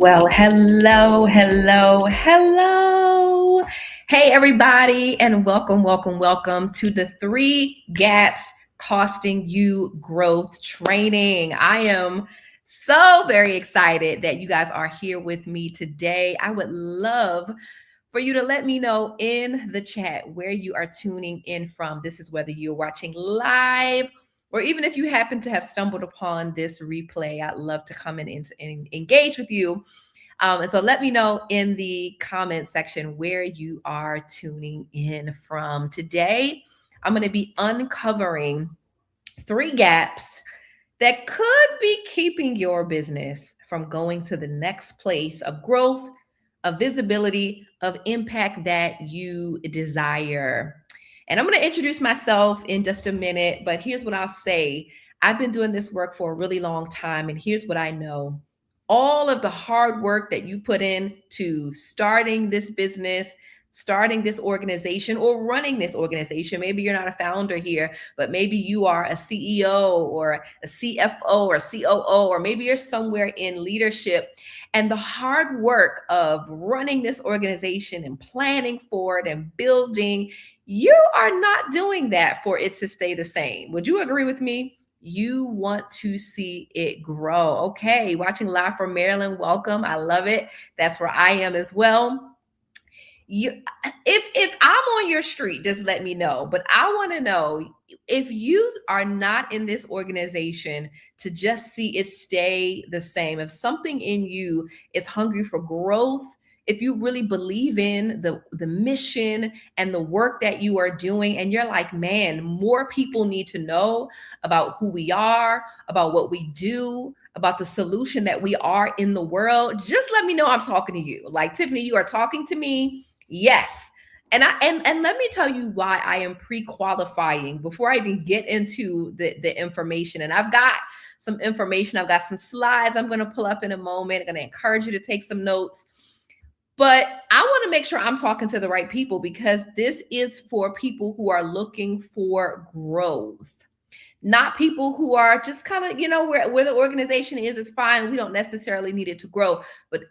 Well, hello, hello, hello. Hey, everybody, and welcome to the Three Gaps Costing You Growth training. I am so very excited that you guys are here with me today. I would love for you to let me know in the chat where you are tuning in from. This is whether you're watching live or even if you happen to have stumbled upon this replay. I'd love to come in and engage with you. And so let me know in the comment section where you are tuning in from. Today, I'm going to be uncovering three gaps that could be keeping your business from going to the next place of growth, of visibility, of impact that you desire. And I'm going to introduce myself in just a minute, but here's what I'll say. I've been doing this work for a really long time, and here's what I know. All of the hard work that you put in to starting this business, starting this organization, or running this organization. Maybe you're not a founder here, but maybe you are a CEO or a CFO or COO, or maybe you're somewhere in leadership. And the hard work of running this organization and planning for it and building, you are not doing that for it to stay the same. Would you agree with me? You want to see it grow. Okay, watching live from Maryland, welcome. I love it. That's where I am as well. You, if I'm on your street, just let me know. But I want to know if you are not in this organization to just see it stay the same. If something in you is hungry for growth, if you really believe in the mission and the work that you are doing, and you're like, man, more people need to know about who we are, about what we do, about the solution that we are in the world, just let me know I'm talking to you. Like, Tiffany, you are talking to me. Yes. And let me tell you why I am pre-qualifying before I even get into the information. And I've got some information. I've got some slides I'm going to pull up in a moment. I'm going to encourage you to take some notes. But I want to make sure I'm talking to the right people, because this is for people who are looking for growth, not people who are just kind of, where the organization is fine. We don't necessarily need it to grow. But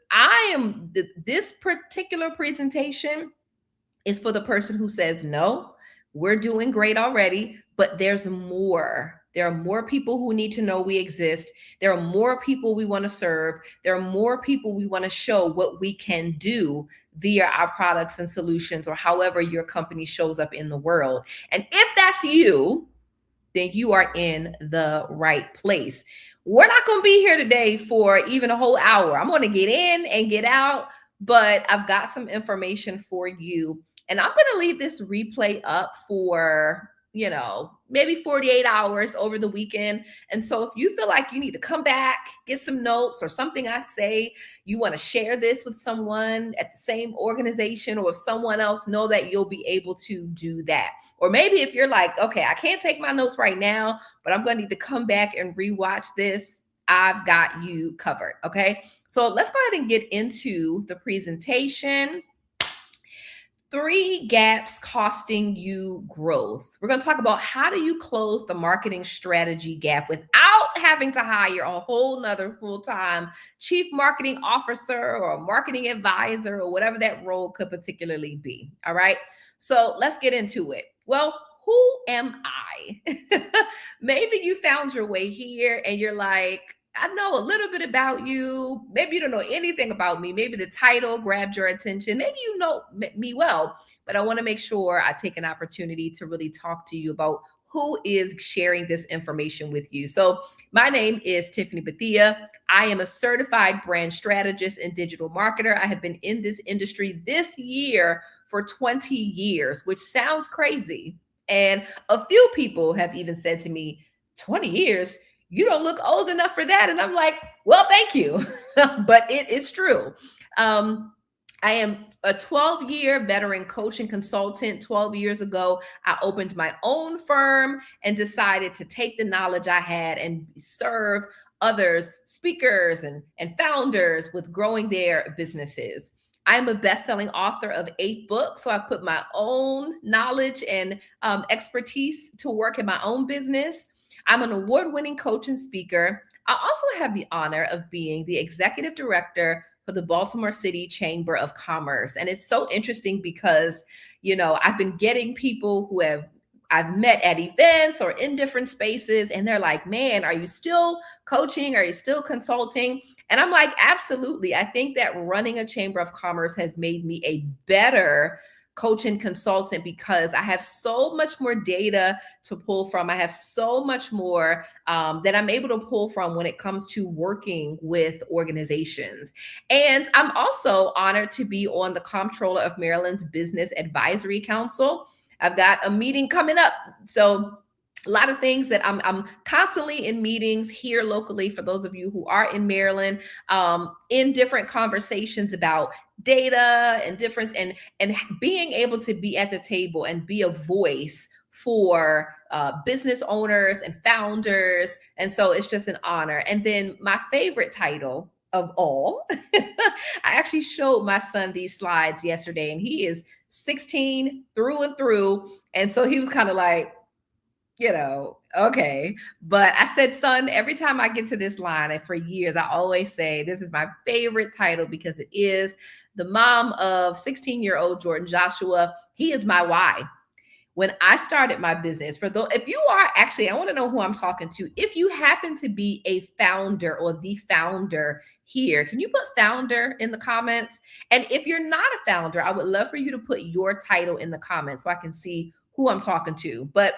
this particular presentation is for the person who says, no, we're doing great already, but there's more. There are more people who need to know we exist. There are more people we want to serve. There are more people we want to show what we can do via our products and solutions, or however your company shows up in the world. And if that's you, then you are in the right place. We're not going to be here today for even a whole hour. I'm going to get in and get out, but I've got some information for you. And I'm going to leave this replay up for, maybe 48 hours over the weekend. And so if you feel like you need to come back, get some notes or something I say, you want to share this with someone at the same organization, or if someone else, know that you'll be able to do that. Or maybe if you're like, okay, I can't take my notes right now, but I'm going to need to come back and rewatch this, I've got you covered. Okay. So let's go ahead and get into the presentation. Three gaps costing you growth. We're going to talk about how do you close the marketing strategy gap without having to hire a whole nother full-time chief marketing officer or marketing advisor, or whatever that role could particularly be. All right. So let's get into it. Well, who am I? Maybe you found your way here and you're like, I know a little bit about you. Maybe you don't know anything about me. Maybe the title grabbed your attention. Maybe you know me well, but I want to make sure I take an opportunity to really talk to you about who is sharing this information with you. So my name is Tiffany Bethia. I am a certified brand strategist and digital marketer. I have been in this industry this year for 20 years, which sounds crazy. And a few people have even said to me, 20 years? You don't look old enough for that. And I'm like, well, thank you. But it is true. I am a 12-year veteran coach and consultant. 12 years ago, I opened my own firm and decided to take the knowledge I had and serve others, speakers and founders, with growing their businesses. I'm a best-selling author of 8 books. So I've put my own knowledge and expertise to work in my own business. I'm an award-winning coach and speaker. I also have the honor of being the executive director for the Baltimore City Chamber of Commerce. And it's so interesting because, I've been getting people who I've met at events or in different spaces, and they're like, man, are you still coaching? Are you still consulting? And I'm like, absolutely. I think that running a chamber of commerce has made me a better coach and consultant because I have so much more data to pull from. I have so much more that I'm able to pull from when it comes to working with organizations. And I'm also honored to be on the Comptroller of Maryland's Business Advisory Council. I've got a meeting coming up. So a lot of things that I'm constantly in meetings here locally for those of you who are in Maryland, in different conversations about data and different and being able to be at the table and be a voice for business owners and founders. And so it's just an honor. And then my favorite title of all, I actually showed my son these slides yesterday, and he is 16 through and through. And so he was kind of like, okay. But I said, son, every time I get to this line, and for years, I always say, this is my favorite title because it is the mom of 16-year-old Jordan Joshua. He is my why. When I started my business, if you are actually, I want to know who I'm talking to. If you happen to be a founder or the founder here, can you put founder in the comments? And if you're not a founder, I would love for you to put your title in the comments so I can see who I'm talking to. But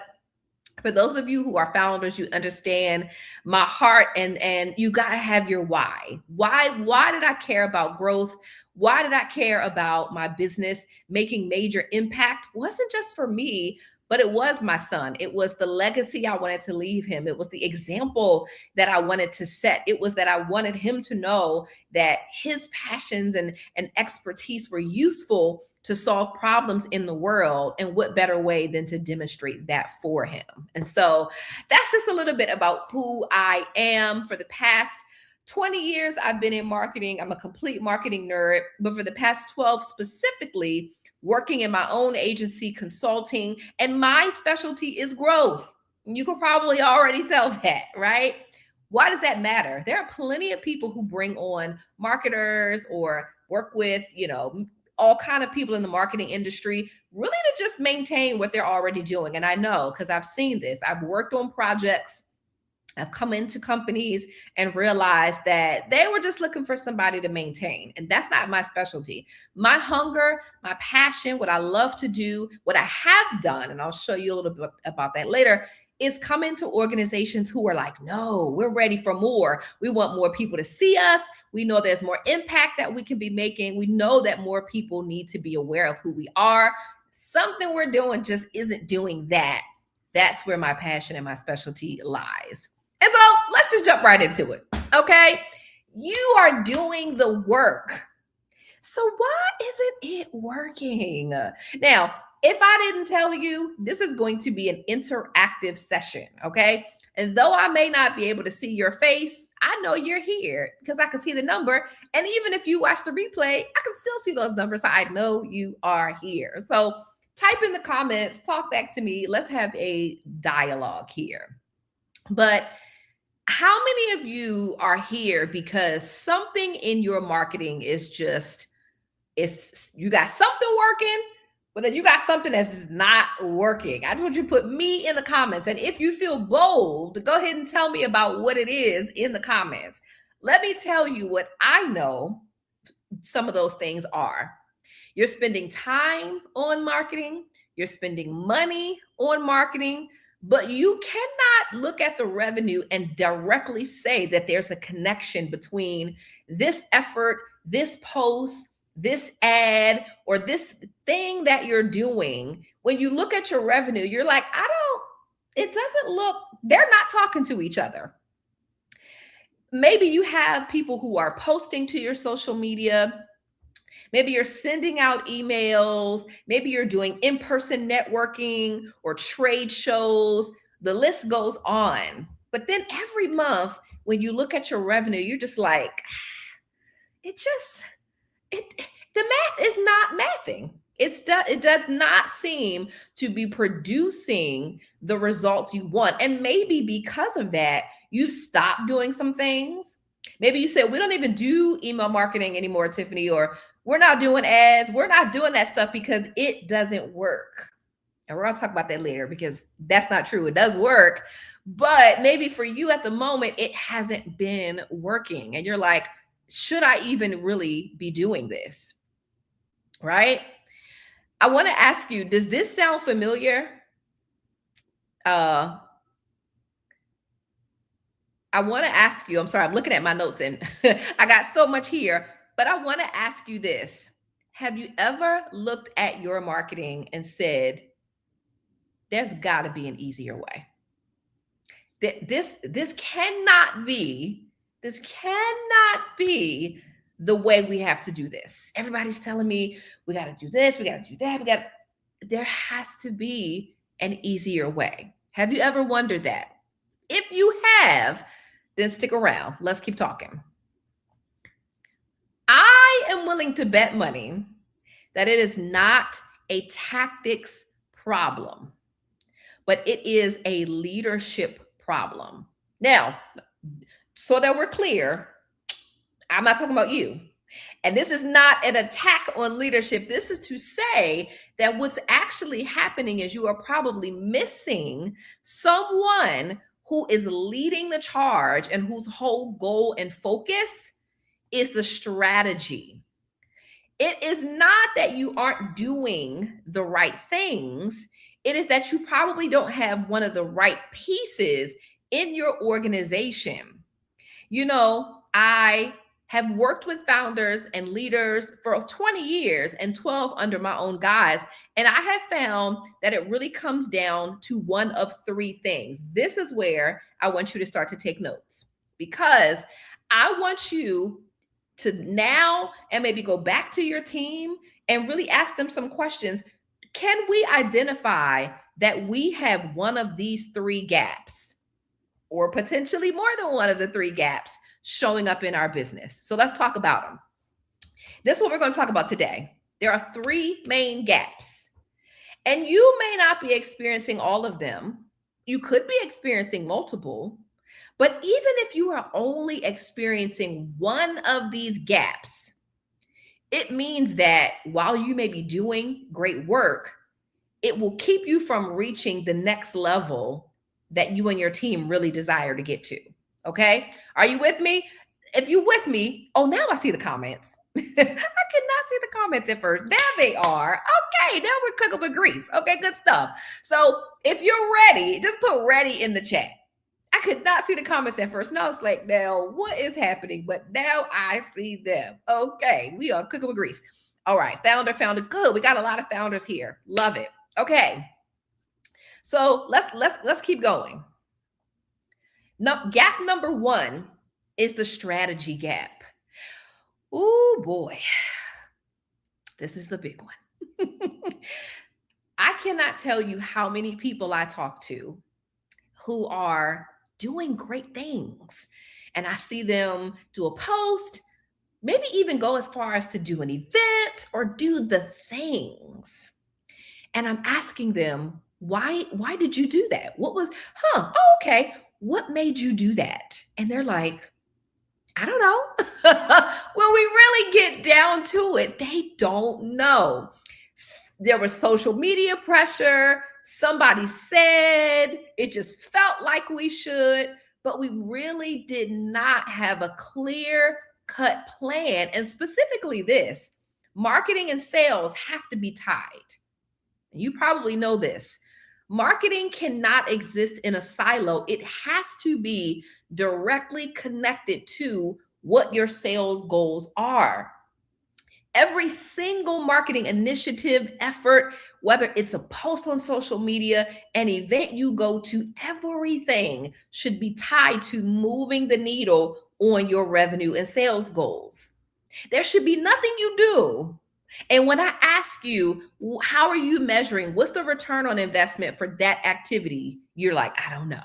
for those of you who are founders, you understand my heart, and you got to have your why. Why did I care about growth? Why did I care about my business making major impact? It wasn't just for me, but it was my son. It was the legacy I wanted to leave him. It was the example that I wanted to set. It was that I wanted him to know that his passions and expertise were useful to solve problems in the world. And what better way than to demonstrate that for him? And so that's just a little bit about who I am. For the past 20 years, I've been in marketing. I'm a complete marketing nerd. But for the past 12 specifically, working in my own agency, consulting, and my specialty is growth. You could probably already tell that, right? Why does that matter? There are plenty of people who bring on marketers or work with, all kind of people in the marketing industry, really to just maintain what they're already doing. And I know, because I've seen this. I've worked on projects. I've come into companies and realized that they were just looking for somebody to maintain. And that's not my specialty. My hunger, my passion, what I love to do, what I have done, and I'll show you a little bit about that later, is come into organizations who are like, no, we're ready for more. We want more people to see us. We know there's more impact that we can be making. We know that more people need to be aware of who we are. Something we're doing just isn't doing that. That's where my passion and my specialty lies. And so let's just jump right into it. Okay. You are doing the work. So why isn't it working? Now, if I didn't tell you, this is going to be an interactive session, okay? And though I may not be able to see your face, I know you're here because I can see the number. And even if you watch the replay, I can still see those numbers. So I know you are here. So type in the comments, talk back to me. Let's have a dialogue here. But how many of you are here because something in your marketing is just, you got something working, but then you got something that's not working? I just want you to put me in the comments. And if you feel bold, go ahead and tell me about what it is in the comments. Let me tell you what I know some of those things are. You're spending time on marketing. You're spending money on marketing, but you cannot look at the revenue and directly say that there's a connection between this effort, this post, this ad, or this thing that you're doing. When you look at your revenue, you're like, it doesn't look, they're not talking to each other. Maybe you have people who are posting to your social media. Maybe you're sending out emails. Maybe you're doing in-person networking or trade shows. The list goes on. But then every month, when you look at your revenue, you're just like, the math is not mathing. It does not seem to be producing the results you want. And maybe because of that, you've stopped doing some things. Maybe you said, we don't even do email marketing anymore, Tiffany, or we're not doing ads. We're not doing that stuff because it doesn't work. And we're going to talk about that later because that's not true. It does work. But maybe for you at the moment, it hasn't been working. And you're like, should I even really be doing this? Right? I want to ask you, does this sound familiar? I want to ask you, I'm sorry, I'm looking at my notes and I got so much here, but I want to ask you this. Have you ever looked at your marketing and said, there's got to be an easier way? This cannot be, the way we have to do this. Everybody's telling me we got to do this, we got to do that, there has to be an easier way. Have you ever wondered that? If you have, then stick around. Let's keep talking. I am willing to bet money that it is not a tactics problem, but it is a leadership problem. Now, so that we're clear, I'm not talking about you. And this is not an attack on leadership. This is to say that what's actually happening is you are probably missing someone who is leading the charge and whose whole goal and focus is the strategy. It is not that you aren't doing the right things. It is that you probably don't have one of the right pieces in your organization. You know, I have worked with founders and leaders for 20 years and 12 under my own guise. And I have found that it really comes down to one of three things. This is where I want you to start to take notes, because I want you to now and maybe go back to your team and really ask them some questions. Can we identify that we have one of these three gaps, or potentially more than one of the three gaps showing up in our business? So let's talk about them. This is what we're going to talk about today. There are three main gaps, and you may not be experiencing all of them. You could be experiencing multiple, but even if you are only experiencing one of these gaps, it means that while you may be doing great work, it will keep you from reaching the next level that you and your team really desire to get to. Okay? Are you with me? If you're with me, oh, now I see the comments. I could not see the comments at first. There they are. Okay, now we're cooking with grease. Okay, good stuff. So if you're ready, just put ready in the chat. I could not see the comments at first. And I was like, now what is happening? But now I see them. Okay, we are cooking with grease. All right, founder. Good. We got a lot of founders here. Love it. Okay. So let's keep going. Now, gap number one is the strategy gap. Oh boy. This is the big one. I cannot tell you how many people I talk to who are doing great things. And I see them do a post, maybe even go as far as to do an event or do the things. And I'm asking them, why did you do that? What was, oh, okay. What made you do that? And they're like, I don't know. When we really get down to it, they don't know. There was social media pressure. Somebody said it just felt like we should, but we really did not have a clear cut plan. And specifically this, marketing and sales have to be tied. You probably know this. Marketing cannot exist in a silo. It has to be directly connected to what your sales goals are. Every single marketing initiative, effort, whether it's a post on social media, an event you go to, everything should be tied to moving the needle on your revenue and sales goals. There should be nothing you do. And when I ask you, how are you measuring? What's the return on investment for that activity? You're like, I don't know.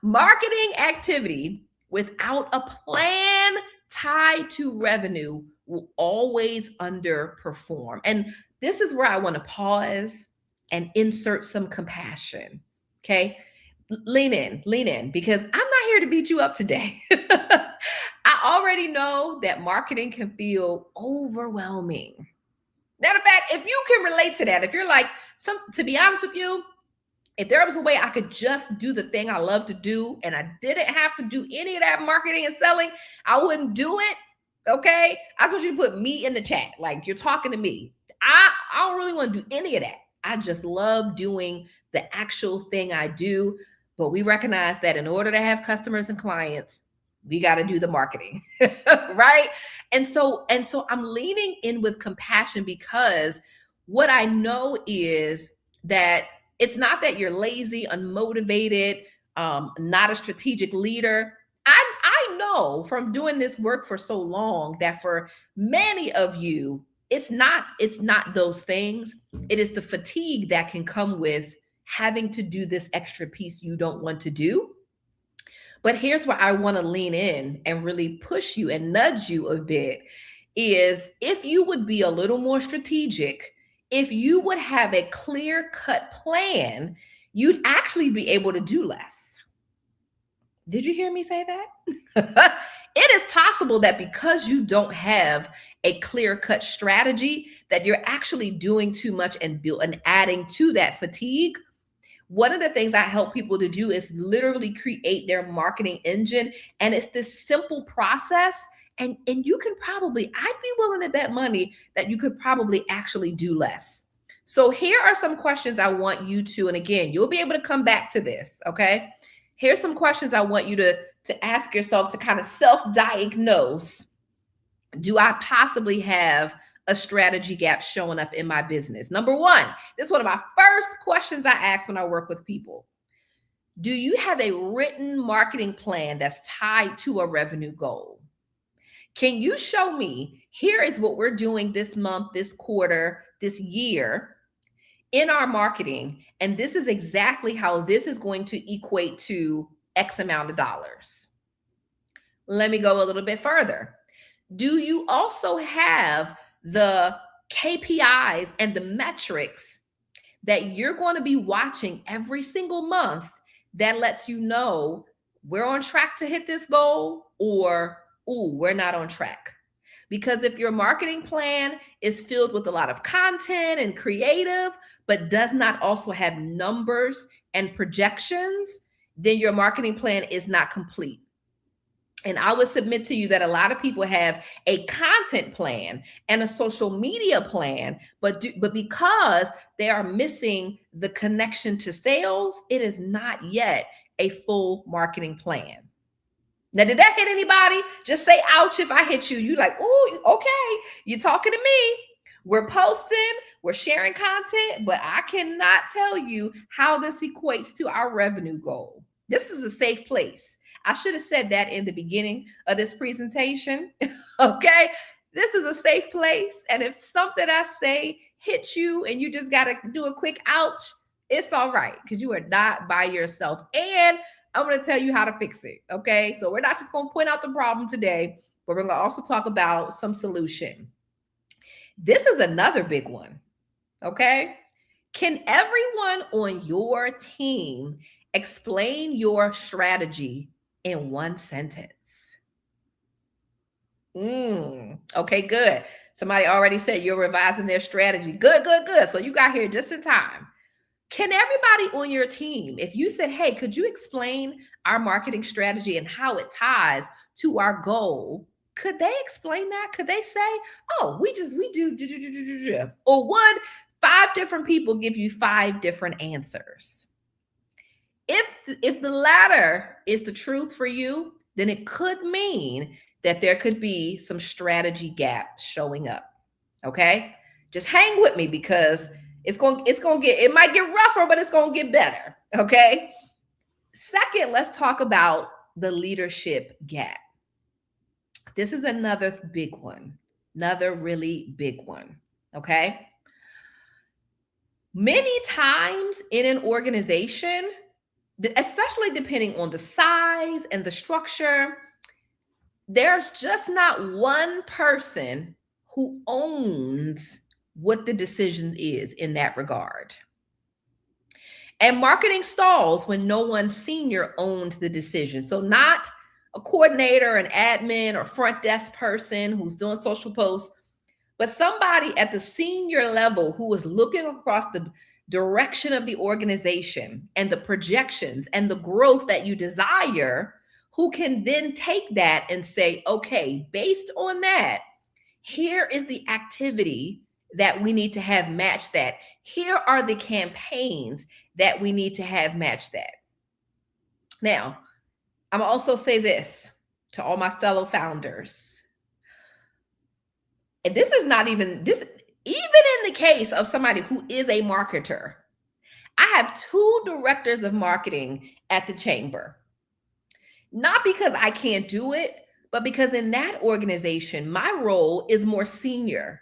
Marketing activity without a plan tied to revenue will always underperform. And this is where I want to pause and insert some compassion. Okay. lean in, because I'm not here to beat you up today. I already know that marketing can feel overwhelming. Matter of fact, if you can relate to that, if you're like, to be honest with you, if there was a way I could just do the thing I love to do and I didn't have to do any of that marketing and selling, I wouldn't do it. Okay. I just want you to put me in the chat. Like, you're talking to me. I don't really want to do any of that. I just love doing the actual thing I do. But we recognize that in order to have customers and clients, we got to do the marketing. Right. And so I'm leaning in with compassion, because what I know is that it's not that you're lazy, unmotivated, not a strategic leader. I know from doing this work for so long that for many of you, it's not those things. It is the fatigue that can come with having to do this extra piece you don't want to do. But here's where I want to lean in and really push you and nudge you a bit, is if you would be a little more strategic, if you would have a clear cut plan, you'd actually be able to do less. Did you hear me say that? It is possible that because you don't have a clear cut strategy, that you're actually doing too much and adding to that fatigue. One of the things I help people to do is literally create their marketing engine. And it's this simple process. And you can probably, I'd be willing to bet money that you could probably actually do less. So here are some questions I want you to, and again, you'll be able to come back to this, okay? Here's some questions I want you to ask yourself to kind of self-diagnose. Do I possibly have a strategy gap showing up in my business? Number one, this is one of my first questions I ask when I work with people. Do you have a written marketing plan that's tied to a revenue goal? Can you show me, here is what we're doing this month, this quarter, this year in our marketing, and this is exactly how this is going to equate to X amount of dollars? Let me go a little bit further. Do you also have the KPIs and the metrics that you're going to be watching every single month that lets you know we're on track to hit this goal, or, ooh, we're not on track? Because if your marketing plan is filled with a lot of content and creative, but does not also have numbers and projections, then your marketing plan is not complete. And I would submit to you that a lot of people have a content plan and a social media plan, but because they are missing the connection to sales, it is not yet a full marketing plan. Now, did that hit anybody? Just say ouch if I hit you. You like, oh, okay, you're talking to me. We're posting, we're sharing content, but I cannot tell you how this equates to our revenue goal. This is a safe place. I should have said that in the beginning of this presentation. Okay, this is a safe place. And if something I say hits you and you just got to do a quick ouch, it's all right, because you are not by yourself. And I'm going to tell you how to fix it. Okay, so we're not just going to point out the problem today, but we're going to also talk about some solution. This is another big one. Okay, can everyone on your team explain your strategy in one sentence? Okay, good. Somebody already said you're revising their strategy. Good, good, good. So you got here just in time. Can everybody on your team, if you said, hey, could you explain our marketing strategy and how it ties to our goal? Could they explain that? Could they say, oh, we do, or would 5 different people give you 5 different answers? If the latter is the truth for you, then it could mean that there could be some strategy gaps showing up. Okay, just hang with me, because it might get rougher, but it's gonna get better. Okay. Second, let's talk about the leadership gap. This is another big one, another really big one. Okay. Many times in an organization, especially depending on the size and the structure, there's just not one person who owns what the decision is in that regard. And marketing stalls when no one senior owns the decision. So not a coordinator, an admin, or front desk person who's doing social posts, but somebody at the senior level who is looking across the direction of the organization and the projections and the growth that you desire, who can then take that and say, okay, based on that, here is the activity that we need to have match that. Here are the campaigns that we need to have match that. Now, I'm also say this to all my fellow founders. And this is not even this, even in the case of somebody who is a marketer. I have 2 directors of marketing at the chamber. Not because I can't do it, but because in that organization, my role is more senior.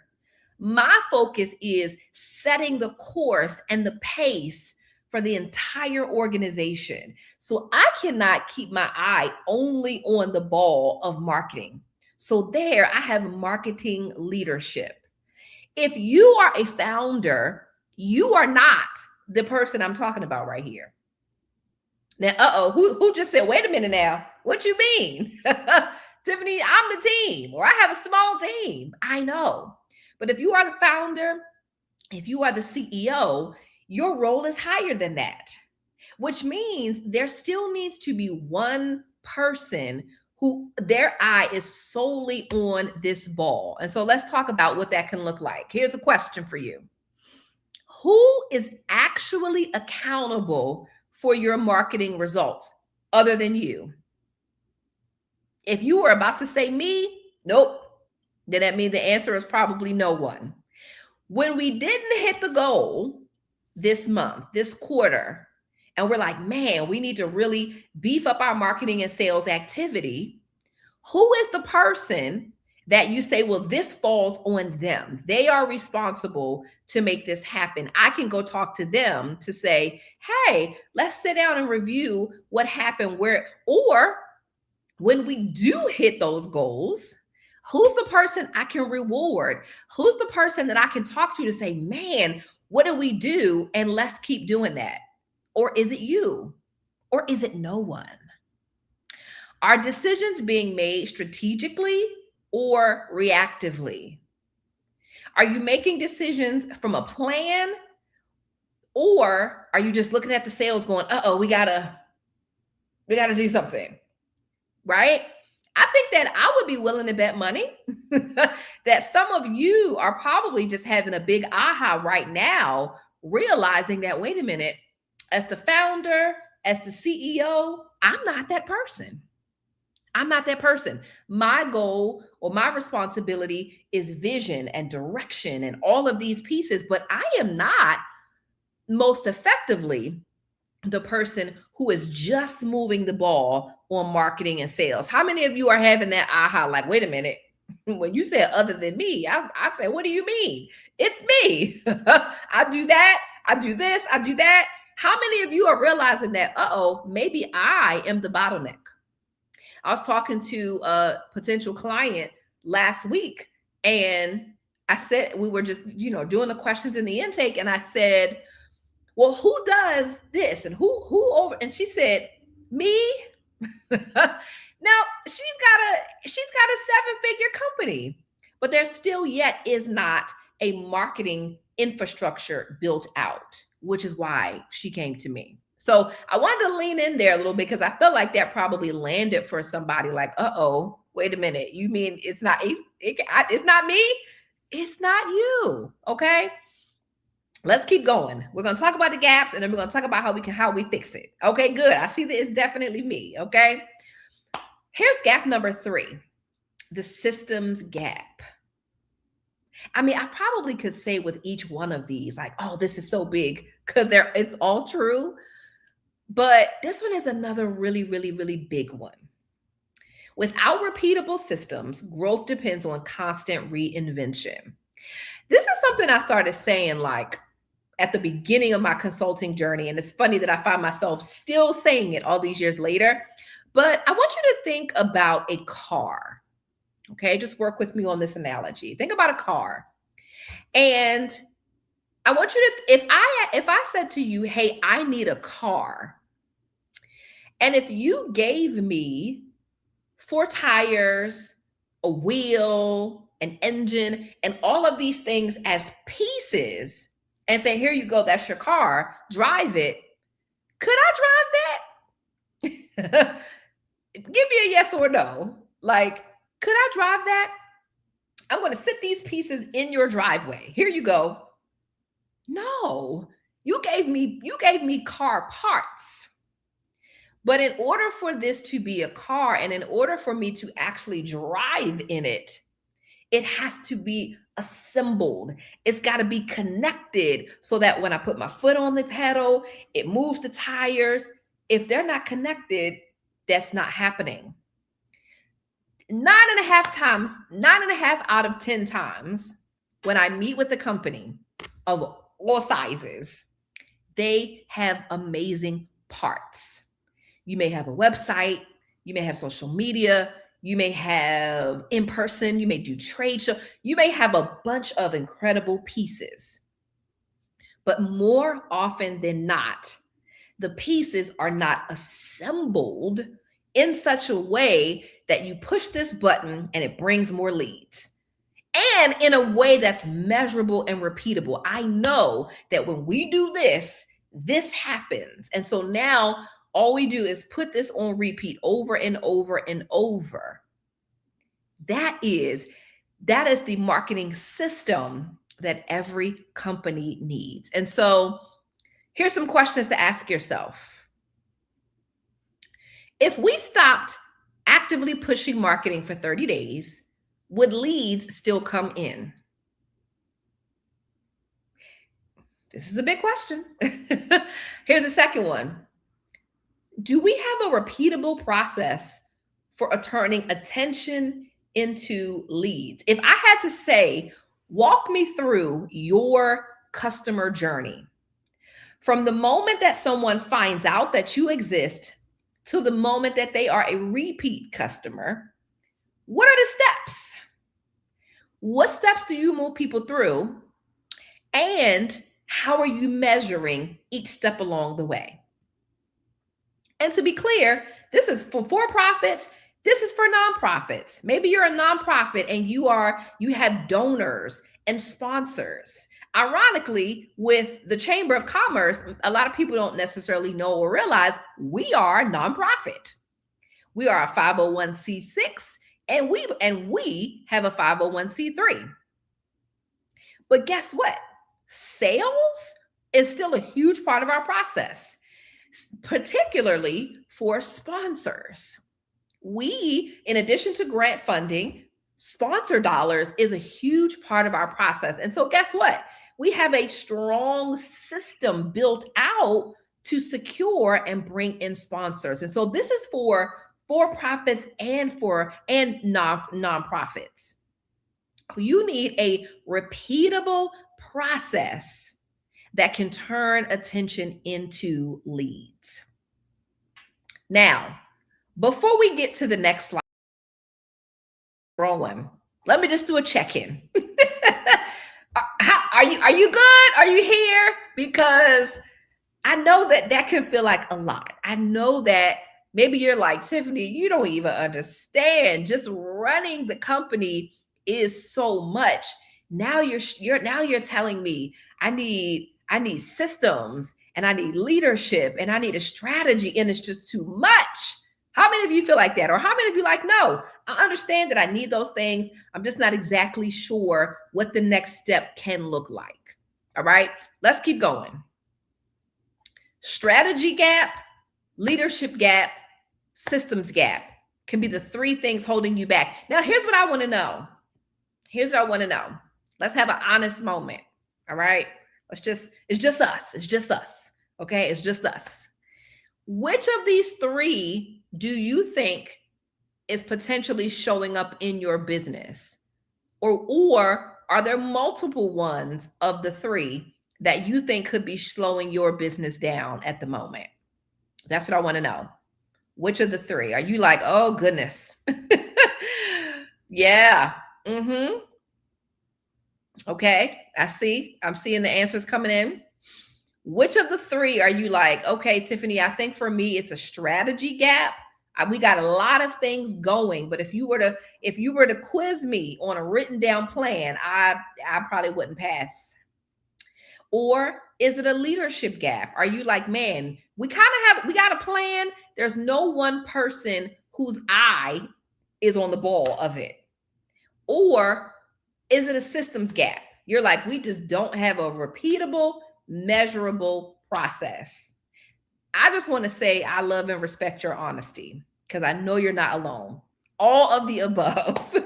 My focus is setting the course and the pace for the entire organization. So I cannot keep my eye only on the ball of marketing. So there I have marketing leadership. If you are a founder, you are not the person I'm talking about right here. Now, who just said, wait a minute now, what you mean? Tiffany, I'm the team, or I have a small team. I know. But if you are the founder, if you are the CEO, your role is higher than that, which means there still needs to be one person who their eye is solely on this ball. And so let's talk about what that can look like. Here's a question for you. Who is actually accountable for your marketing results other than you? If you were about to say me, nope, then that means the answer is probably no one. When we didn't hit the goal this month, this quarter, and we're like, man, we need to really beef up our marketing and sales activity, who is the person that you say, well, this falls on them? They are responsible to make this happen. I can go talk to them to say, hey, let's sit down and review what happened where, or when we do hit those goals, who's the person I can reward? Who's the person that I can talk to say, man, what do we do? And let's keep doing that. Or is it you? Or is it no one? Are decisions being made strategically or reactively? Are you making decisions from a plan? Or are you just looking at the sales going, we gotta do something, right? I think that I would be willing to bet money that some of you are probably just having a big aha right now, realizing that, wait a minute, as the founder, as the CEO, I'm not that person. I'm not that person. My goal or my responsibility is vision and direction and all of these pieces, but I am not most effectively the person who is just moving the ball on marketing and sales. How many of you are having that aha, like, wait a minute, when you said other than me, I said, what do you mean? It's me. I do that. I do this. I do that. How many of you are realizing that, maybe I am the bottleneck? I was talking to a potential client last week, and I said, we were just, doing the questions in the intake, and I said, well, who does this and who over? And she said, me. Now she's got a 7-figure company, but there still yet is not a marketing infrastructure built out, which is why she came to me. So I wanted to lean in there a little bit because I felt like that probably landed for somebody like, wait a minute. You mean it's not me? It's not you. Okay. Let's keep going. We're going to talk about the gaps, and then we're going to talk about how we fix it. Okay, good. I see that it's definitely me. Okay. Here's gap number 3, the systems gap. I mean, I probably could say with each one of these, like, this is so big because it's all true. But this one is another really, really, really big one. Without repeatable systems, growth depends on constant reinvention. This is something I started saying like at the beginning of my consulting journey. And it's funny that I find myself still saying it all these years later. But I want you to think about a car. Okay, just work with me on this analogy. Think about a car. And I want you to, if I said to you, hey, I need a car, and if you gave me four tires, a wheel, an engine, and all of these things as pieces, and say, here you go, that's your car, drive it, could I drive that? Give me a yes or no. Like, could I drive that? I'm going to sit these pieces in your driveway. Here you go. No, you gave me car parts. But in order for this to be a car and in order for me to actually drive in it, it has to be assembled. It's got to be connected so that when I put my foot on the pedal, it moves the tires. If they're not connected, that's not happening. 9.5 times, 9.5 out of 10 times, when I meet with a company of all sizes, they have amazing parts. You may have a website, you may have social media, you may have in person, you may do trade show, you may have a bunch of incredible pieces. But more often than not, the pieces are not assembled in such a way that you push this button and it brings more leads. And in a way that's measurable and repeatable. I know that when we do this, this happens. And so now all we do is put this on repeat over and over and over. That is the marketing system that every company needs. And so here's some questions to ask yourself. If we stopped actively pushing marketing for 30 days, would leads still come in? This is a big question. Here's a second one. Do we have a repeatable process for turning attention into leads? If I had to say, walk me through your customer journey from the moment that someone finds out that you exist to the moment that they are a repeat customer, what are the steps? What steps do you move people through? And how are you measuring each step along the way? And to be clear, this is for profits. This is for nonprofits. Maybe you're a nonprofit and you have donors and sponsors. Ironically, with the Chamber of Commerce, a lot of people don't necessarily know or realize we are a nonprofit. We are a 501c6 and we have a 501c3. But guess what? Sales is still a huge part of our process, particularly for sponsors. We, in addition to grant funding, sponsor dollars is a huge part of our process. And so guess what? We have a strong system built out to secure and bring in sponsors. And so this is for profits and nonprofits. You need a repeatable process that can turn attention into leads. Now, before we get to the next slide, wrong one, let me just do a check-in. Are you good? Are you here? Because I know that can feel like a lot. I know that maybe you're like, Tiffany, you don't even understand. Just running the company is so much. Now you're telling me I need systems and I need leadership and I need a strategy and it's just too much. How many of you feel like that? Or how many of you like, no, I understand that I need those things. I'm just not exactly sure what the next step can look like. All right, let's keep going. Strategy gap, leadership gap, systems gap can be the three things holding you back. Now, here's what I want to know. Let's have an honest moment. All right. It's just us. Okay. It's just us. Which of these three do you think is potentially showing up in your business? Or are there multiple ones of the three that you think could be slowing your business down at the moment? That's what I want to know. Which of the three? Are you like, oh goodness. Yeah. Okay, I'm seeing the answers coming in. Which of the three are you like, okay, Tiffany, I think for me it's a strategy gap. We got a lot of things going, but if you were to quiz me on a written down plan, I probably wouldn't pass. Or is it a leadership gap? Are you like, man, we got a plan. There's no one person whose eye is on the ball of it. Or is it a systems gap? You're like, we just don't have a repeatable, measurable process. I just want to say I love and respect your honesty because I know you're not alone. All of the above.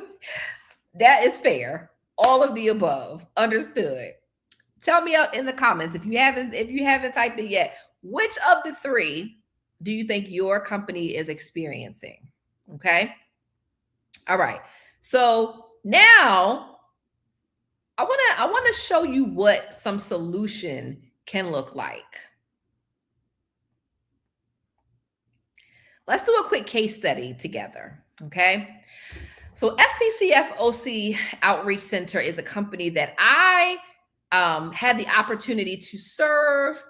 That is fair. All of the above. Understood. Tell me out in the comments if you haven't typed it yet. Which of the three do you think your company is experiencing? Okay. All right. So now I want to show you what some solution can look like. Let's do a quick case study together, okay? So STCFOC Outreach Center is a company that I had the opportunity to serve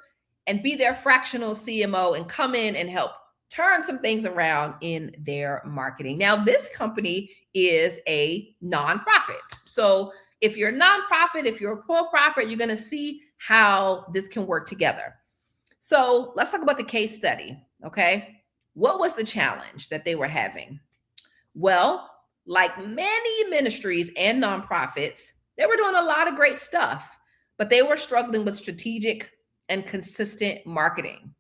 and be their fractional CMO and come in and help turn some things around in their marketing. Now, this company is a nonprofit. So if you're a nonprofit, if you're a for-profit, you're going to see how this can work together. So let's talk about the case study, okay? What was the challenge that they were having? Well, like many ministries and nonprofits, they were doing a lot of great stuff, but they were struggling with strategic and consistent marketing.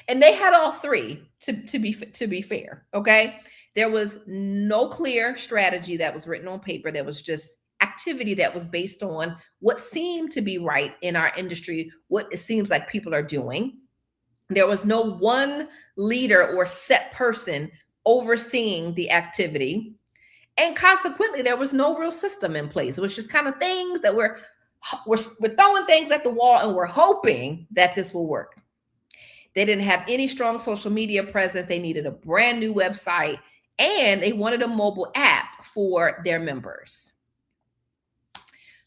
And they had all three to be fair, okay? There was no clear strategy that was written on paper. There was just activity that was based on what seemed to be right in our industry, what it seems like people are doing. There was no one leader or set person overseeing the activity. And consequently, there was no real system in place. It was just kind of things that we're throwing things at the wall and we're hoping that this will work. They didn't have any strong social media presence. They needed a brand new website and they wanted a mobile app for their members.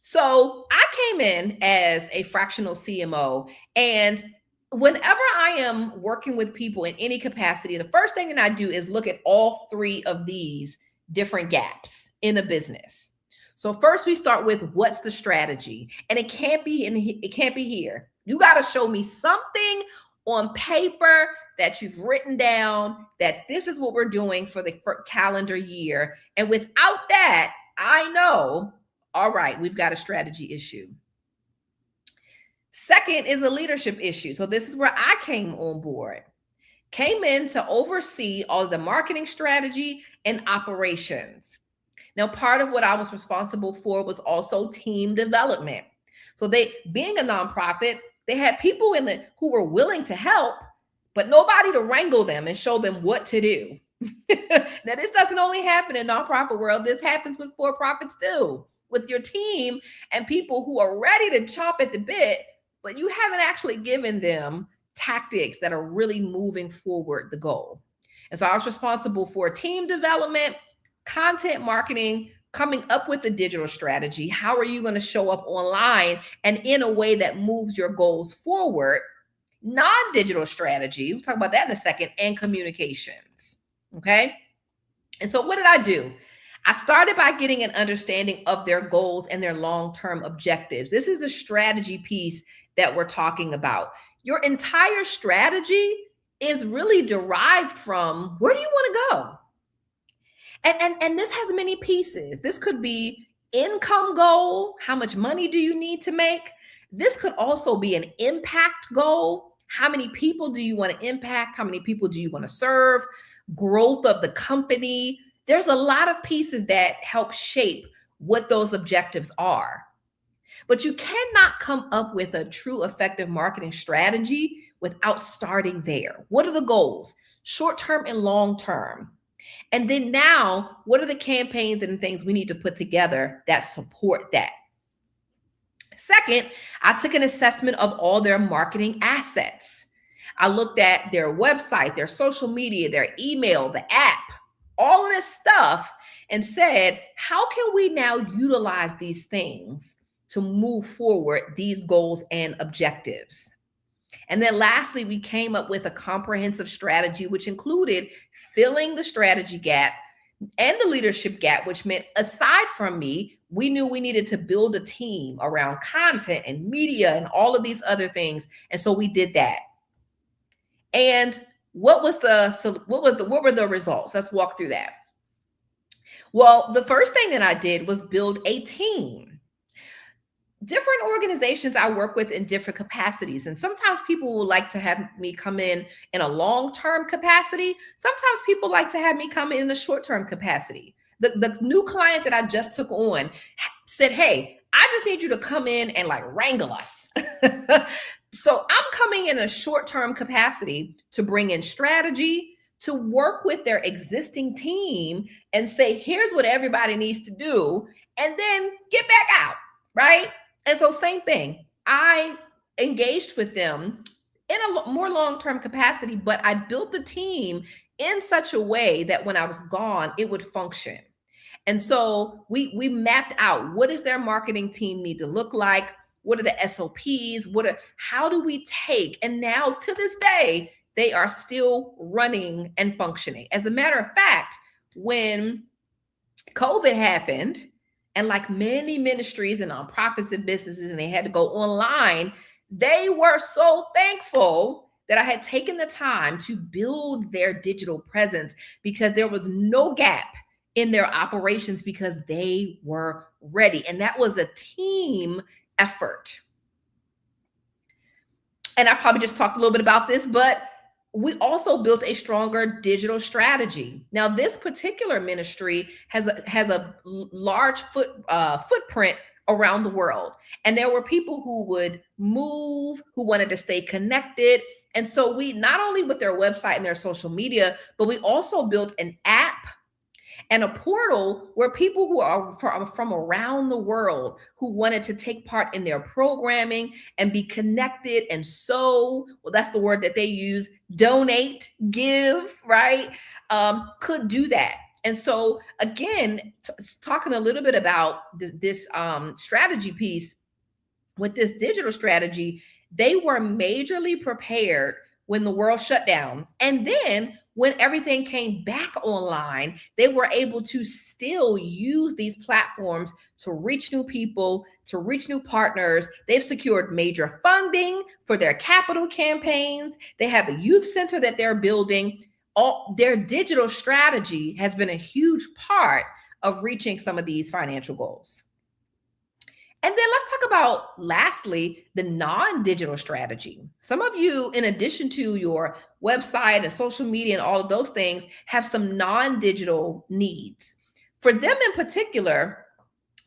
So I came in as a fractional CMO, and whenever I am working with people in any capacity, the first thing that I do is look at all three of these different gaps in a business. So first we start with what's the strategy, and it can't be here. You got to show me something on paper that you've written down that this is what we're doing for the calendar year. And without that, I know, all right, we've got a strategy issue. Second is a leadership issue. So this is where I came on board. Came in to oversee all of the marketing strategy and operations. Now, part of what I was responsible for was also team development. So being a nonprofit, they had people who were willing to help, but nobody to wrangle them and show them what to do. Now, this doesn't only happen in nonprofit world. This happens with for-profits too, with your team and people who are ready to chomp at the bit, but you haven't actually given them tactics that are really moving forward the goal. And so I was responsible for team development, content marketing, coming up with the digital strategy. How are you going to show up online and in a way that moves your goals forward? Non-digital strategy, we'll talk about that in a second, and communications. Okay. And so what did I do? I started by getting an understanding of their goals and their long-term objectives. This is a strategy piece that we're talking about. Your entire strategy is really derived from where do you want to go? And this has many pieces. This could be income goal. How much money do you need to make? This could also be an impact goal. How many people do you want to impact? How many people do you want to serve? Growth of the company. There's a lot of pieces that help shape what those objectives are. But you cannot come up with a true effective marketing strategy without starting there. What are the goals? Short-term and long-term. And then now, what are the campaigns and things we need to put together that support that? Second, I took an assessment of all their marketing assets. I looked at their website, their social media, their email, the app, all of this stuff, and said, how can we now utilize these things to move forward these goals and objectives. And then lastly, we came up with a comprehensive strategy, which included filling the strategy gap and the leadership gap, which meant aside from me, we knew we needed to build a team around content and media and all of these other things. And so we did that. And what were the results? Let's walk through that. Well, the first thing that I did was build a team. Different organizations I work with in different capacities. And sometimes people will like to have me come in a long-term capacity. Sometimes people like to have me come in a short-term capacity. The new client that I just took on said, hey, I just need you to come in and like wrangle us. So I'm coming in a short-term capacity to bring in strategy, to work with their existing team and say, here's what everybody needs to do, and then get back out, right? And so same thing, I engaged with them in a more long-term capacity, but I built the team in such a way that when I was gone, it would function. And so we mapped out, what does their marketing team need to look like? What are the SOPs? How do we take? And now to this day, they are still running and functioning. As a matter of fact, when COVID happened, and like many ministries and nonprofits and businesses, and they had to go online, they were so thankful that I had taken the time to build their digital presence, because there was no gap in their operations because they were ready. And that was a team effort. And I probably just talked a little bit about this, but we also built a stronger digital strategy. Now, this particular ministry has a large footprint around the world. And there were people who would move, who wanted to stay connected. And so we, not only with their website and their social media, but we also built an app and a portal where people who are from around the world who wanted to take part in their programming and be connected and sow, well, that's the word that they use, donate, give, right, could do that. And so again, talking a little bit about this strategy piece, with this digital strategy, they were majorly prepared when the world shut down. And then when everything came back online, they were able to still use these platforms to reach new people, to reach new partners. They've secured major funding for their capital campaigns. They have a youth center that they're building. All their digital strategy has been a huge part of reaching some of these financial goals. And then let's talk about, lastly, the non-digital strategy. Some of you, in addition to your website and social media and all of those things, have some non-digital needs. For them in particular,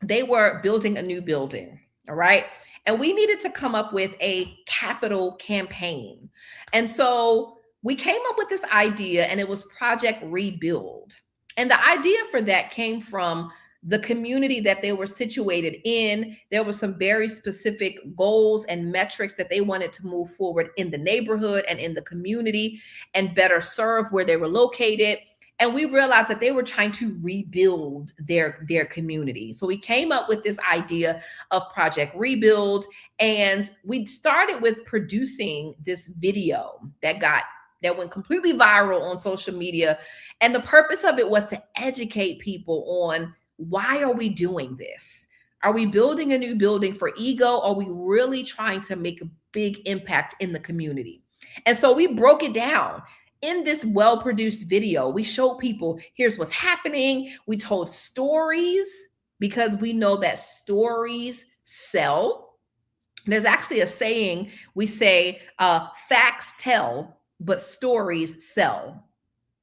they were building a new building, all right? And we needed to come up with a capital campaign. And so we came up with this idea, and it was Project Rebuild. And the idea for that came from the community that they were situated in. There were some very specific goals and metrics that they wanted to move forward in the neighborhood and in the community and better serve where they were located. And we realized that they were trying to rebuild their community. So we came up with this idea of Project Rebuild, and we started with producing this video that went completely viral on social media. And the purpose of it was to educate people on, why are we doing this? Are we building a new building for ego? Or are we really trying to make a big impact in the community? And so we broke it down. In this well-produced video, we showed people, here's what's happening. We told stories, because we know that stories sell. There's actually a saying, we say, facts tell, but stories sell.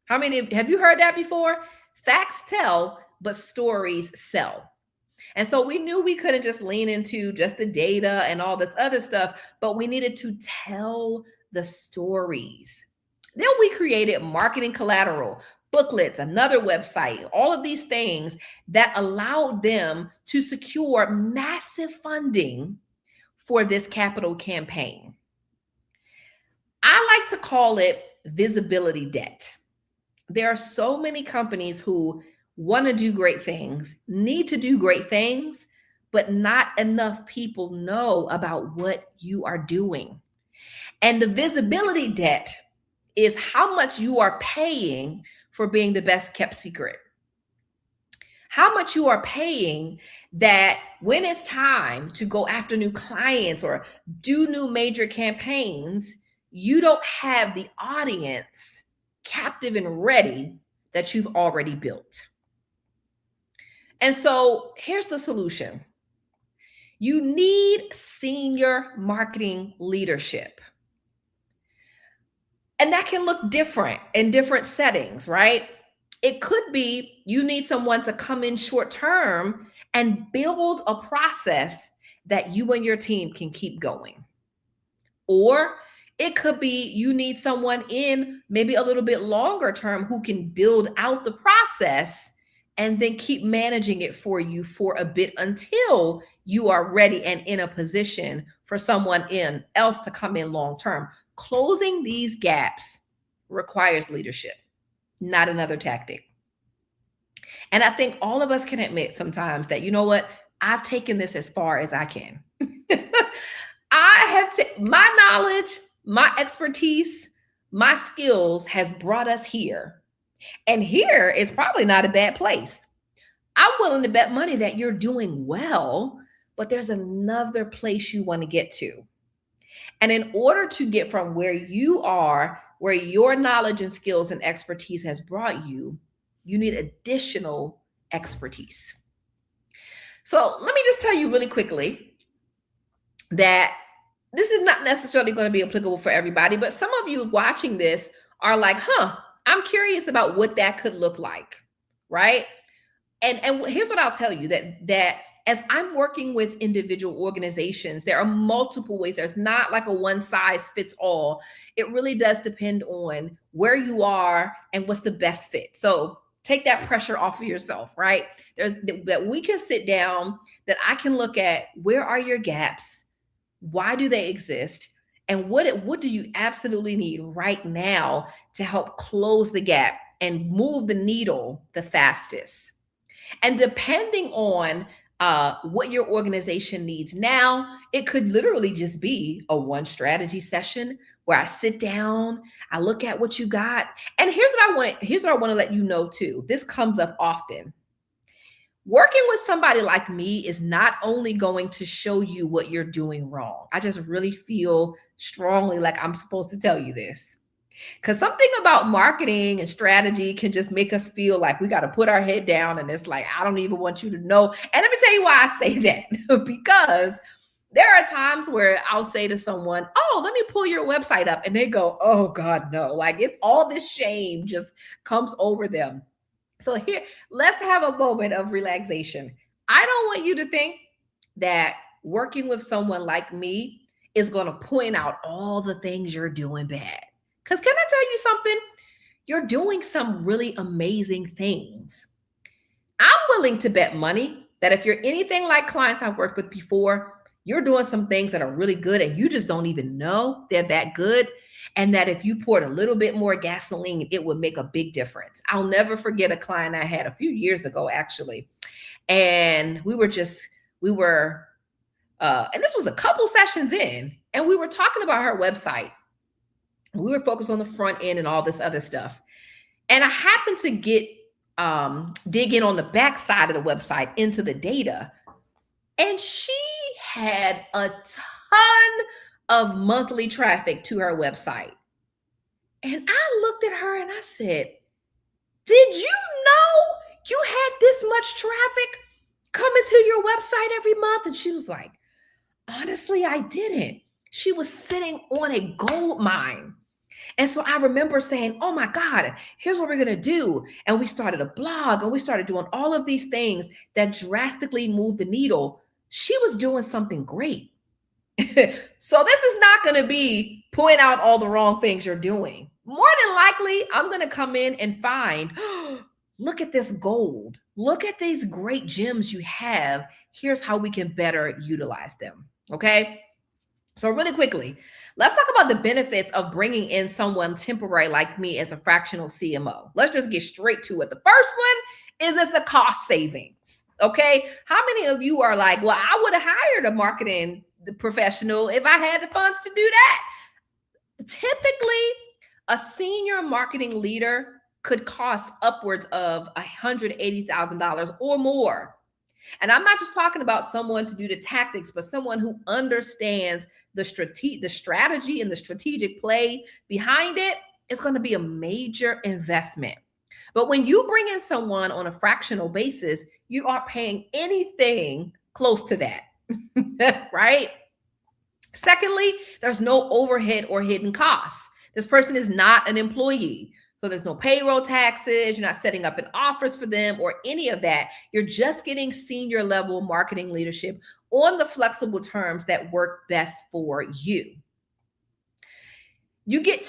How many have you heard that before? Facts tell, but stories sell. And so we knew we couldn't just lean into just the data and all this other stuff, but we needed to tell the stories. Then we created marketing collateral, booklets, another website, all of these things that allowed them to secure massive funding for this capital campaign. I like to call it visibility debt. There are so many companies who want to do great things, need to do great things, but not enough people know about what you are doing. And the visibility debt is how much you are paying for being the best kept secret. How much you are paying that when it's time to go after new clients or do new major campaigns, you don't have the audience captive and ready that you've already built. And so here's the solution. You need senior marketing leadership. And that can look different in different settings, right? It could be you need someone to come in short term and build a process that you and your team can keep going. Or it could be you need someone in maybe a little bit longer term who can build out the process and then keep managing it for you for a bit until you are ready and in a position for someone else to come in long term. Closing these gaps requires leadership, not another tactic. And I think all of us can admit sometimes that, you know what, I've taken this as far as I can. My knowledge, my expertise, my skills has brought us here. And here is probably not a bad place. I'm willing to bet money that you're doing well, but there's another place you want to get to. And in order to get from where you are, where your knowledge and skills and expertise has brought you, you need additional expertise. So let me just tell you really quickly that this is not necessarily going to be applicable for everybody, but some of you watching this are like, I'm curious about what that could look like, right? And here's what I'll tell you, that as I'm working with individual organizations, there are multiple ways. There's not like a one size fits all. It really does depend on where you are and what's the best fit. So take that pressure off of yourself, right? That we can sit down, that I can look at where are your gaps, why do they exist, and what do you absolutely need right now to help close the gap and move the needle the fastest. And depending on what your organization needs now, it could literally just be a one strategy session where I sit down, I look at what you got. And here's what I want to let you know too. This comes up often. Working with somebody like me is not only going to show you what you're doing wrong. I just really feel strongly like I'm supposed to tell you this. Because something about marketing and strategy can just make us feel like we got to put our head down and it's like, I don't even want you to know. And let me tell you why I say that. Because there are times where I'll say to someone, oh, let me pull your website up. And they go, oh God, no. Like if all this shame just comes over them. So here, let's have a moment of relaxation. I don't want you to think that working with someone like me is going to point out all the things you're doing bad. Because can I tell you something? You're doing some really amazing things. I'm willing to bet money that if you're anything like clients I've worked with before, you're doing some things that are really good and you just don't even know they're that good. And that if you poured a little bit more gasoline, it would make a big difference. I'll never forget a client I had a few years ago, actually. And and this was a couple sessions in, and we were talking about her website. We were focused on the front end and all this other stuff. And I happened to dig in on the back side of the website into the data. And she had a ton of monthly traffic to her website. And I looked at her and I said, did you know you had this much traffic coming to your website every month? And she was like, honestly, I didn't. She was sitting on a gold mine. And so I remember saying, oh my God, here's what we're going to do. And we started a blog and we started doing all of these things that drastically moved the needle. She was doing something great. So this is not going to be point out all the wrong things you're doing. More than likely, I'm going to come in and find, look at this gold. Look at these great gems you have. Here's how we can better utilize them. Okay. So really quickly, let's talk about the benefits of bringing in someone temporary like me as a fractional CMO. Let's just get straight to it. The first one is it's a cost savings. Okay. How many of you are like, well, I would have hired a marketing professional if I had the funds to do that? Typically, a senior marketing leader could cost upwards of $180,000 or more. And I'm not just talking about someone to do the tactics, but someone who understands the strategy and the strategic play behind it. Is going to be a major investment. But when you bring in someone on a fractional basis, you aren't paying anything close to that, right? Secondly, there's no overhead or hidden costs. This person is not an employee. So there's no payroll taxes. You're not setting up an office for them or any of that. You're just getting senior level marketing leadership on the flexible terms that work best for you. You get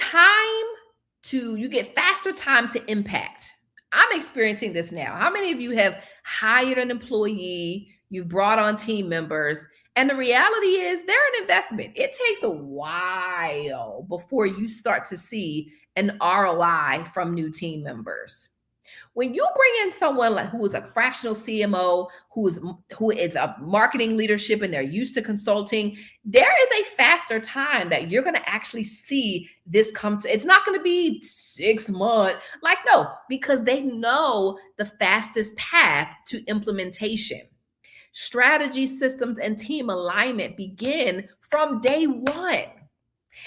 faster time to impact. I'm experiencing this now. How many of you have hired an employee, you've brought on team members, and the reality is they're an investment. It takes a while before you start to see an ROI from new team members. When you bring in someone like who is a fractional CMO, who is a marketing leadership and they're used to consulting, there is a faster time that you're going to actually see this come to. It's not going to be 6 months. Like, no, because they know the fastest path to implementation. Strategy, systems, and team alignment begin from day one.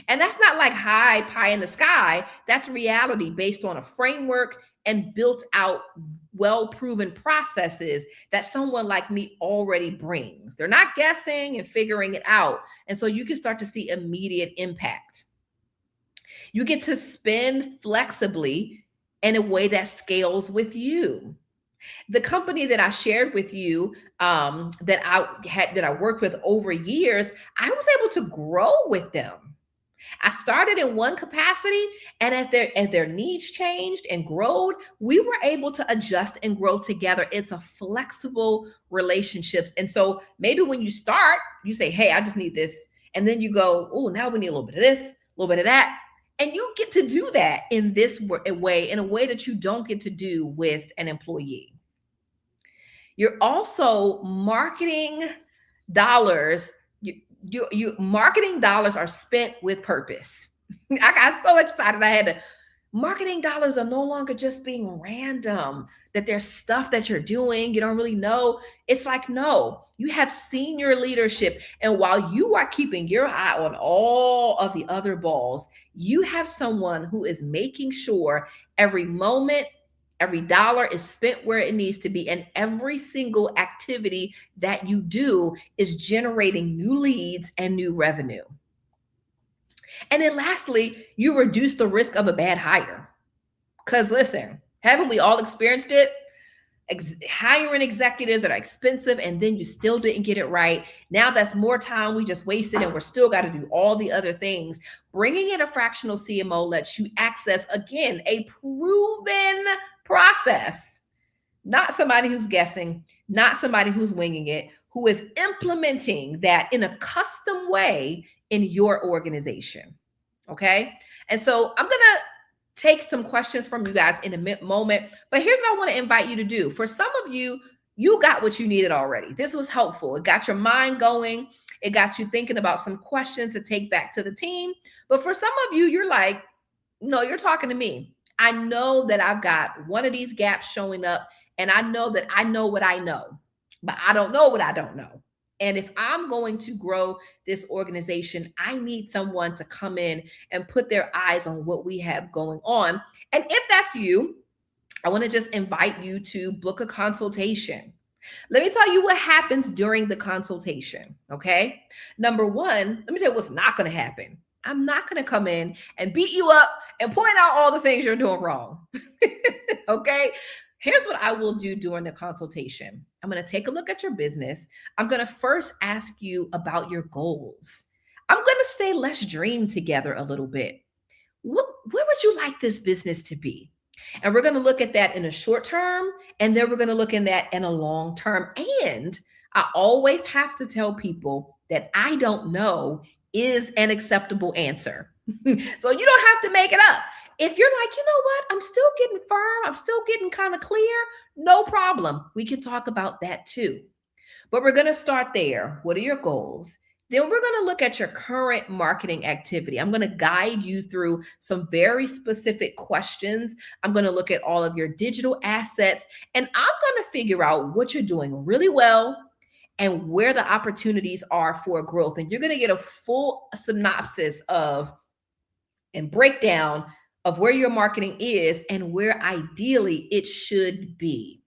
And that's not like high pie in the sky. That's reality based on a framework and built out, well-proven processes that someone like me already brings. They're not guessing and figuring it out. And so you can start to see immediate impact. You get to spend flexibly in a way that scales with you. The company that I shared with you that I worked with over years, I was able to grow with them. I started in one capacity, and as their needs changed and growed, we were able to adjust and grow together. It's a flexible relationship. And so maybe when you start, you say, hey, I just need this. And then you go, oh, now we need a little bit of this, a little bit of that. And you get to do that in this way, in a way that you don't get to do with an employee. You're also marketing dollars. Marketing dollars are spent with purpose. I got so excited. Marketing dollars are no longer just being random, that there's stuff that you're doing, you don't really know. It's like, no, you have senior leadership. And while you are keeping your eye on all of the other balls, you have someone who is making sure every moment, every dollar is spent where it needs to be. And every single activity that you do is generating new leads and new revenue. And then lastly, you reduce the risk of a bad hire. Because listen, haven't we all experienced it? Hiring executives that are expensive and then you still didn't get it right. Now that's more time we just wasted and we're still got to do all the other things. Bringing in a fractional CMO lets you access, again, a proven process, not somebody who's guessing, not somebody who's winging it, who is implementing that in a custom way in your organization. Okay. And so I'm going to take some questions from you guys in a moment, but here's what I want to invite you to do. For some of you, you got what you needed already. This was helpful. It got your mind going. It got you thinking about some questions to take back to the team. But for some of you, you're like, no, you're talking to me. I know that I've got one of these gaps showing up, and I know that I know what I know, but I don't know what I don't know. And if I'm going to grow this organization, I need someone to come in and put their eyes on what we have going on. And if that's you, I want to just invite you to book a consultation. Let me tell you what happens during the consultation, okay? Number one, let me tell you what's not going to happen. I'm not going to come in and beat you up and point out all the things you're doing wrong, okay? Here's what I will do during the consultation. I'm going to take a look at your business. I'm going to first ask you about your goals. I'm going to say, let's dream together a little bit. Where would you like this business to be? And we're going to look at that in a short term, and then we're going to look at that in a long term. And I always have to tell people that I don't know is an acceptable answer. So you don't have to make it up. If you're like, you know what, I'm still getting firm, I'm still getting kind of clear, no problem. We can talk about that too. But we're going to start there. What are your goals? Then we're going to look at your current marketing activity. I'm going to guide you through some very specific questions. I'm going to look at all of your digital assets, and I'm going to figure out what you're doing really well and where the opportunities are for growth. And you're going to get a full synopsis of and breakdown of where your marketing is and where ideally it should be.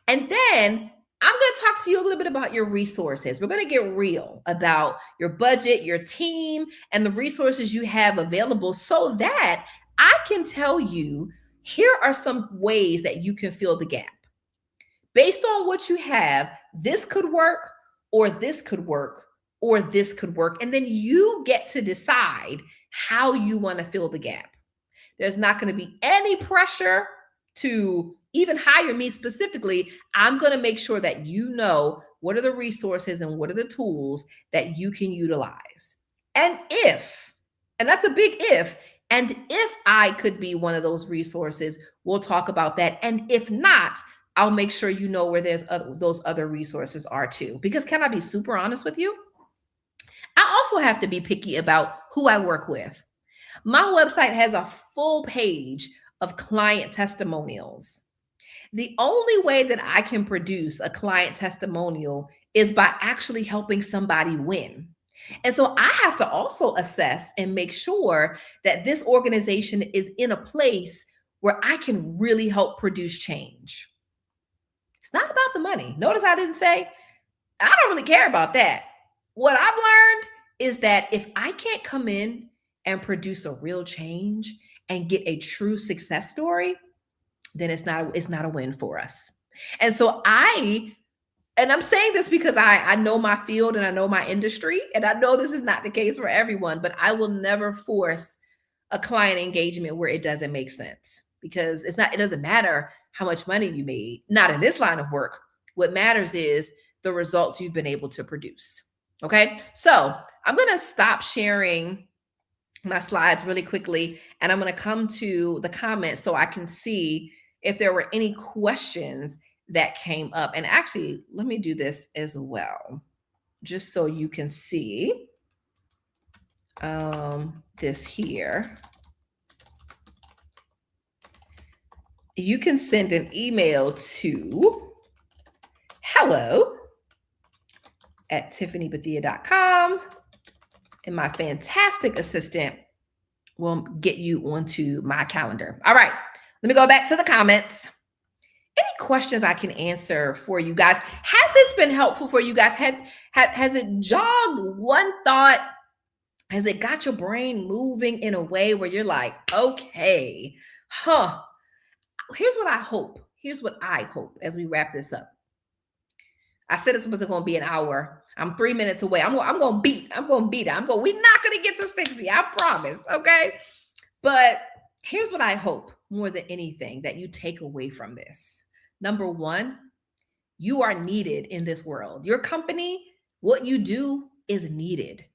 And then I'm going to talk to you a little bit about your resources. We're going to get real about your budget, your team, and the resources you have available so that I can tell you here are some ways that you can fill the gap. Based on what you have, this could work, or this could work, or this could work. And then you get to decide how you want to fill the gap. There's not going to be any pressure to even hire me specifically. I'm going to make sure that you know what are the resources and what are the tools that you can utilize. And that's a big if, and if I could be one of those resources, we'll talk about that. And if not, I'll make sure you know where those other resources are too. Because can I be super honest with you? I also have to be picky about who I work with. My website has a full page of client testimonials. The only way that I can produce a client testimonial is by actually helping somebody win. And so I have to also assess and make sure that this organization is in a place where I can really help produce change. It's not about the money. Notice I didn't say, I don't really care about that. What I've learned is that if I can't come in and produce a real change and get a true success story, then it's not a win for us. And so I'm saying this because I know my field and I know my industry, and I know this is not the case for everyone, but I will never force a client engagement where it doesn't make sense, because it doesn't matter how much money you made, not in this line of work. What matters is the results you've been able to produce. Okay. So I'm going to stop sharing my slides really quickly, and I'm going to come to the comments so I can see if there were any questions that came up. And actually, let me do this as well, just so you can see this here. You can send an email to hello@tiffanybathia.com, and my fantastic assistant will get you onto my calendar. All right, let me go back to the comments. Any questions I can answer for you guys? Has this been helpful for you guys? Has it jogged one thought? Has it got your brain moving in a way where you're like, okay, here's what I hope. Here's what I hope as we wrap this up. I said this was going to be an hour. I'm 3 minutes away. I'm going to beat it. We're not going to get to 60. I promise. Okay. But here's what I hope more than anything that you take away from this. Number one, you are needed in this world. Your company, what you do is needed.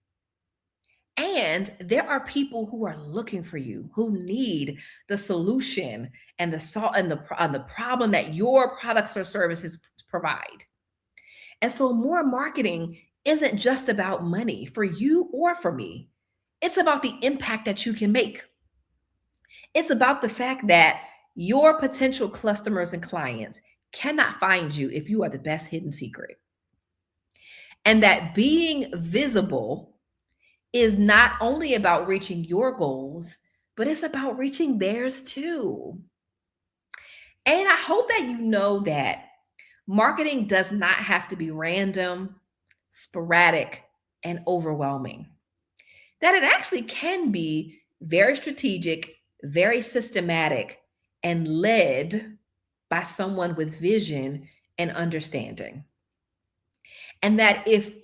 And there are people who are looking for you, who need the solution and the problem that your products or services provide. And so more marketing isn't just about money for you or for me. It's about the impact that you can make. It's about the fact that your potential customers and clients cannot find you if you are the best hidden secret. And that being visible is not only about reaching your goals, but it's about reaching theirs too. And I hope that you know that marketing does not have to be random, sporadic, and overwhelming. That it actually can be very strategic, very systematic, and led by someone with vision and understanding. And that if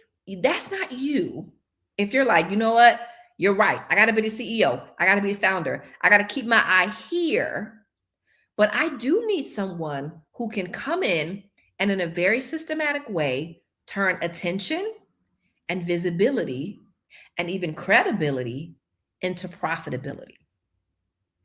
that's not you, if you're like, you know what, you're right, I got to be the CEO, I got to be the founder, I got to keep my eye here, but I do need someone who can come in and in a very systematic way turn attention and visibility and even credibility into profitability.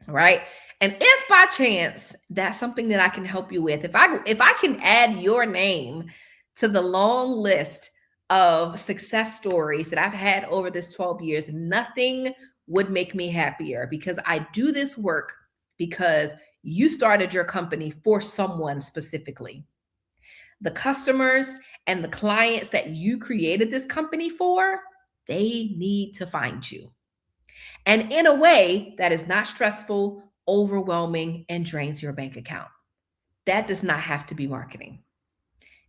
right? And if by chance that's something that I can help you with, if I can add your name to the long list of success stories that I've had over this 12 years, nothing would make me happier, because I do this work because you started your company for someone specifically. The customers and the clients that you created this company for, they need to find you. And in a way that is not stressful, overwhelming, and drains your bank account. That does not have to be marketing.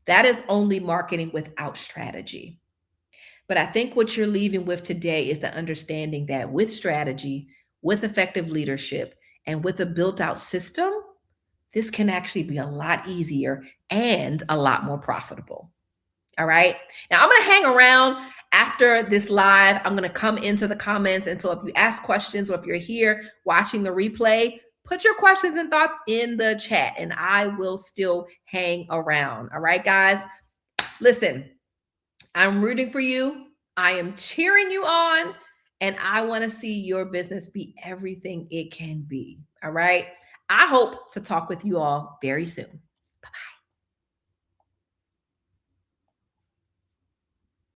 That is only marketing without strategy. But I think what you're leaving with today is the understanding that with strategy, with effective leadership, and with a built out system, this can actually be a lot easier and a lot more profitable. All right. Now I'm going to hang around after this live. I'm going to come into the comments. And so if you ask questions, or if you're here watching the replay, put your questions and thoughts in the chat and I will still hang around. All right, guys. Listen, I'm rooting for you. I am cheering you on. And I want to see your business be everything it can be. All right. I hope to talk with you all very soon.